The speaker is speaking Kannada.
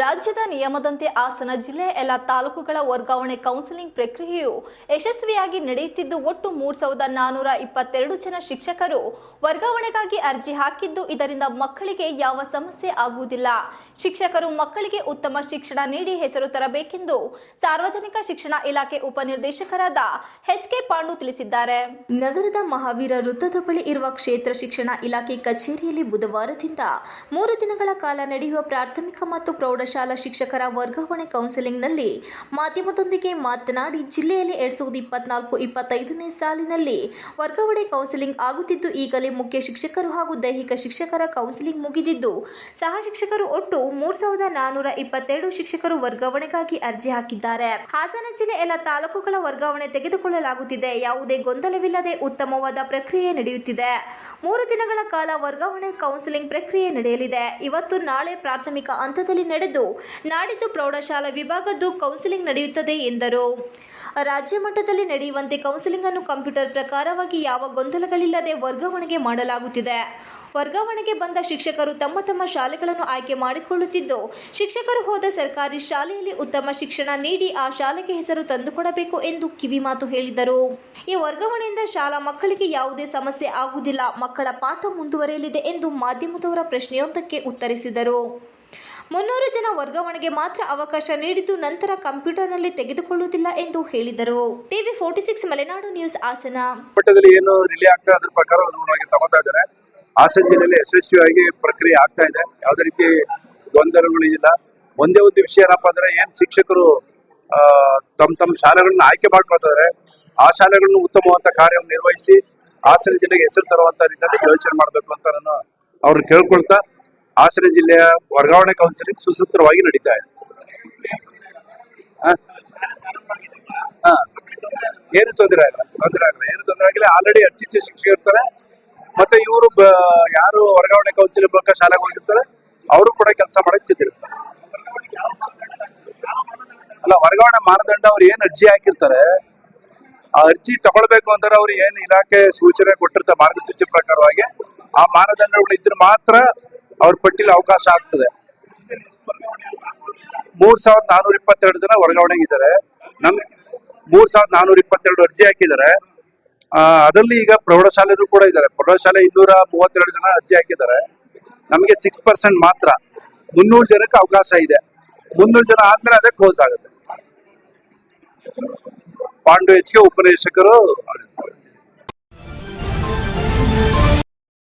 ರಾಜ್ಯದ ನಿಯಮದಂತೆ ಹಾಸನ ಜಿಲ್ಲೆಯ ಎಲ್ಲ ತಾಲೂಕುಗಳ ವರ್ಗಾವಣೆ ಕೌನ್ಸೆಲಿಂಗ್ ಪ್ರಕ್ರಿಯೆಯು ಯಶಸ್ವಿಯಾಗಿ ನಡೆಯುತ್ತಿದ್ದು ಒಟ್ಟು 3422 ಜನ ಶಿಕ್ಷಕರು ವರ್ಗಾವಣೆಗಾಗಿ ಅರ್ಜಿ ಹಾಕಿದ್ದು ಇದರಿಂದ ಮಕ್ಕಳಿಗೆ ಯಾವ ಸಮಸ್ಯೆ ಆಗುವುದಿಲ್ಲ. ಶಿಕ್ಷಕರು ಮಕ್ಕಳಿಗೆ ಉತ್ತಮ ಶಿಕ್ಷಣ ನೀಡಿ ಹೆಸರು ತರಬೇಕೆಂದು ಸಾರ್ವಜನಿಕ ಶಿಕ್ಷಣ ಇಲಾಖೆ ಉಪನಿರ್ದೇಶಕರಾದ ಎಚ್.ಕೆ. ಪಾಂಡು ತಿಳಿಸಿದ್ದಾರೆ. ನಗರದ ಮಹಾವೀರ ವೃತ್ತದ ಬಳಿ ಇರುವ ಕ್ಷೇತ್ರ ಶಿಕ್ಷಣ ಇಲಾಖೆ ಕಚೇರಿಯಲ್ಲಿ ಬುಧವಾರದಿಂದ 3 ದಿನಗಳ ಕಾಲ ನಡೆಯುವ ಪ್ರಾಥಮಿಕ ಮತ್ತು ಪ್ರೌಢಶಾಲಾ ಶಿಕ್ಷಕರ ವರ್ಗಾವಣೆ ಕೌನ್ಸೆಲಿಂಗ್ನಲ್ಲಿ ಮಾಧ್ಯಮದೊಂದಿಗೆ ಮಾತನಾಡಿ ಜಿಲ್ಲೆಯಲ್ಲಿ 2024-25ನೇ ಸಾಲಿನಲ್ಲಿ ವರ್ಗಾವಣೆ ಕೌನ್ಸೆಲಿಂಗ್ ಆಗುತ್ತಿದ್ದು ಈಗಲೇ ಮುಖ್ಯ ಶಿಕ್ಷಕರು ಹಾಗೂ ದೈಹಿಕ ಶಿಕ್ಷಕರ ಕೌನ್ಸೆಲಿಂಗ್ ಮುಗಿದಿದ್ದು ಸಹ ಶಿಕ್ಷಕರು ಒಟ್ಟು 3422 ಶಿಕ್ಷಕರು ವರ್ಗಾವಣೆಗಾಗಿ ಅರ್ಜಿ ಹಾಕಿದ್ದಾರೆ. ಹಾಸನ ಜಿಲ್ಲೆ ಎಲ್ಲ ತಾಲೂಕುಗಳ ವರ್ಗಾವಣೆ ತೆಗೆದುಕೊಳ್ಳಲಾಗುತ್ತಿದೆ. ಯಾವುದೇ ಗೊಂದಲವಿಲ್ಲದೆ ಉತ್ತಮವಾದ ಪ್ರಕ್ರಿಯೆ ನಡೆಯುತ್ತಿದೆ. 3 ದಿನಗಳ ಕಾಲ ವರ್ಗಾವಣೆ ಕೌನ್ಸೆಲಿಂಗ್ ಪ್ರಕ್ರಿಯೆ ನಡೆಯಲಿದೆ. ಇವತ್ತು ನಾಳೆ ಪ್ರಾಥಮಿಕ ಹಂತದಲ್ಲಿ ನಡೆದು ನಾಡಿದ್ದು ಪ್ರೌಢಶಾಲಾ ವಿಭಾಗದ್ದು ಕೌನ್ಸೆಲಿಂಗ್ ನಡೆಯುತ್ತದೆ ಎಂದರು. ರಾಜ್ಯ ಮಟ್ಟದಲ್ಲಿ ನಡೆಯುವಂತೆ ಕೌನ್ಸೆಲಿಂಗ್ ಅನ್ನು ಕಂಪ್ಯೂಟರ್ ಪ್ರಕಾರವಾಗಿ ಯಾವ ಗೊಂದಲಗಳಿಲ್ಲದೆ ವರ್ಗಾವಣೆಗೆ ಮಾಡಲಾಗುತ್ತಿದೆ. ವರ್ಗಾವಣೆಗೆ ಬಂದ ಶಿಕ್ಷಕರು ತಮ್ಮ ತಮ್ಮ ಶಾಲೆಗಳನ್ನು ಆಯ್ಕೆ ಮಾಡಿಕೊಳ್ಳುತ್ತಿದ್ದು ಶಿಕ್ಷಕರು ಹೋದ ಸರ್ಕಾರಿ ಶಾಲೆಯಲ್ಲಿ ಉತ್ತಮ ಶಿಕ್ಷಣ ನೀಡಿ ಆ ಶಾಲೆಗೆ ಹೆಸರು ತಂದುಕೊಡಬೇಕು ಎಂದು ಕಿವಿಮಾತು ಹೇಳಿದರು. ಈ ವರ್ಗಾವಣೆಯಿಂದ ಶಾಲಾ ಮಕ್ಕಳಿಗೆ ಯಾವುದೇ ಸಮಸ್ಯೆ ಆಗುವುದಿಲ್ಲ. ಮಕ್ಕಳ ಪಾಠ ಮುಂದುವರಿಯಲಿದೆ ಎಂದು ಮಾಧ್ಯಮದವರ ಪ್ರಶ್ನೆಯೊಂದಕ್ಕೆ ಉತ್ತರಿಸಿದರು. 300 ಜನ ವರ್ಗಾವಣೆಗೆ ಮಾತ್ರ ಅವಕಾಶ ನೀಡಿದ್ದು ನಂತರ ಕಂಪ್ಯೂಟರ್ನಲ್ಲಿ ತೆಗೆದುಕೊಳ್ಳುವುದಿಲ್ಲ ಎಂದು ಹೇಳಿದರು. TV 46 Malenadu news Hassan. ಏನು ರಿಲೇ ಆಗ್ತಾ ಅದರ ಪ್ರಕಾರ ತಗೋತಾ ಇದ್ದಾರೆ. ಹಾಸನ ಜಿಲ್ಲೆಯಲ್ಲಿ ಯಶಸ್ವಿಯಾಗಿ ಪ್ರಕ್ರಿಯೆ ಆಗ್ತಾ ಇದೆ. ಯಾವುದೇ ರೀತಿ ಗೊಂದಲಗಳಿಲ್ಲ. ಒಂದೇ ಒಂದು ವಿಷಯ ಏನಪ್ಪಾ ಅಂದ್ರೆ ಏನ್ ಶಿಕ್ಷಕರು ತಮ್ಮ ಶಾಲೆಗಳನ್ನ ಆಯ್ಕೆ ಮಾಡ್ಕೊಳ್ತಾರೆ ಆ ಶಾಲೆಗಳನ್ನು ಉತ್ತಮವಾದ ಕಾರ್ಯವನ್ನು ನಿರ್ವಹಿಸಿ ಹಾಸನ ಜಿಲ್ಲೆಗೆ ಹೆಸರು ತರುವಂತ ರೀತಿಯಲ್ಲಿ ಯೋಚನೆ ಮಾಡಬೇಕು ಅಂತ ನಾನು ಅವ್ರನ್ನ ಕೇಳ್ಕೊಳ್ತಾ ಹಾಸನ ಜಿಲ್ಲೆಯ ವರ್ಗಾವಣೆ ಕೌನ್ಸಿಲಿಂಗ್ ಸುಸೂತ್ರವಾಗಿ ನಡೀತಾ ಇದೆ. ಏನು ತೊಂದರೆ ಆಗಿಲ್ಲ. ಆಲ್ರೆಡಿ ಅತಿಥ್ಯ ಶಿಕ್ಷಕರು ಇರ್ತಾರೆ. ಮತ್ತೆ ಇವರು ಯಾರು ವರ್ಗಾವಣೆ ಕೌನ್ಸಿಲಿಂಗ್ ಮೂಲಕ ಶಾಲೆಗೆ ಹೋಗಿರ್ತಾರೆ ಅವರು ಕೂಡ ಕೆಲಸ ಮಾಡಕ್ಕೆ ಸಿದ್ಧಿರ್ತಾರೆ. ಅಲ್ಲ, ವರ್ಗಾವಣೆ ಮಾನದಂಡ ಅವ್ರು ಏನ್ ಅರ್ಜಿ ಹಾಕಿರ್ತಾರೆ ಆ ಅರ್ಜಿ ತಗೊಳ್ಬೇಕು ಅಂದ್ರೆ ಅವ್ರು ಏನ್ ಇಲಾಖೆ ಸೂಚನೆ ಕೊಟ್ಟಿರ್ತಾರೆ ಮಾರ್ಗಸೂಚಿ ಪ್ರಕಾರವಾಗಿ ಆ ಮಾನದಂಡಗಳು ಇದ್ರೆ ಮಾತ್ರ ಅವ್ರ ಪಟ್ಟಿಲಿ ಅವಕಾಶ ಆಗ್ತದೆ. 3422 ಜನ ವರ್ಗಾವಣೆಗಿದ್ದಾರೆ. ನಮ್ಗೆ 3422 ಅರ್ಜಿ ಹಾಕಿದ್ದಾರೆ. ಅದರಲ್ಲಿ ಈಗ ಪ್ರೌಢಶಾಲೆನೂ ಕೂಡ ಇದ್ದಾರೆ. ಪ್ರೌಢಶಾಲೆ 232 ಜನ ಅರ್ಜಿ ಹಾಕಿದ್ದಾರೆ. ನಮಗೆ 6% ಮಾತ್ರ 300 ಜನಕ್ಕೆ ಅವಕಾಶ ಇದೆ. 300 ಜನ ಆದ್ಮೇಲೆ ಅದೇ ಕ್ಲೋಸ್ ಆಗುತ್ತೆ. ಪಾಂಡು ಎಚ್.ಕೆ. ಉಪನಿರ್ದೇಶಕರು.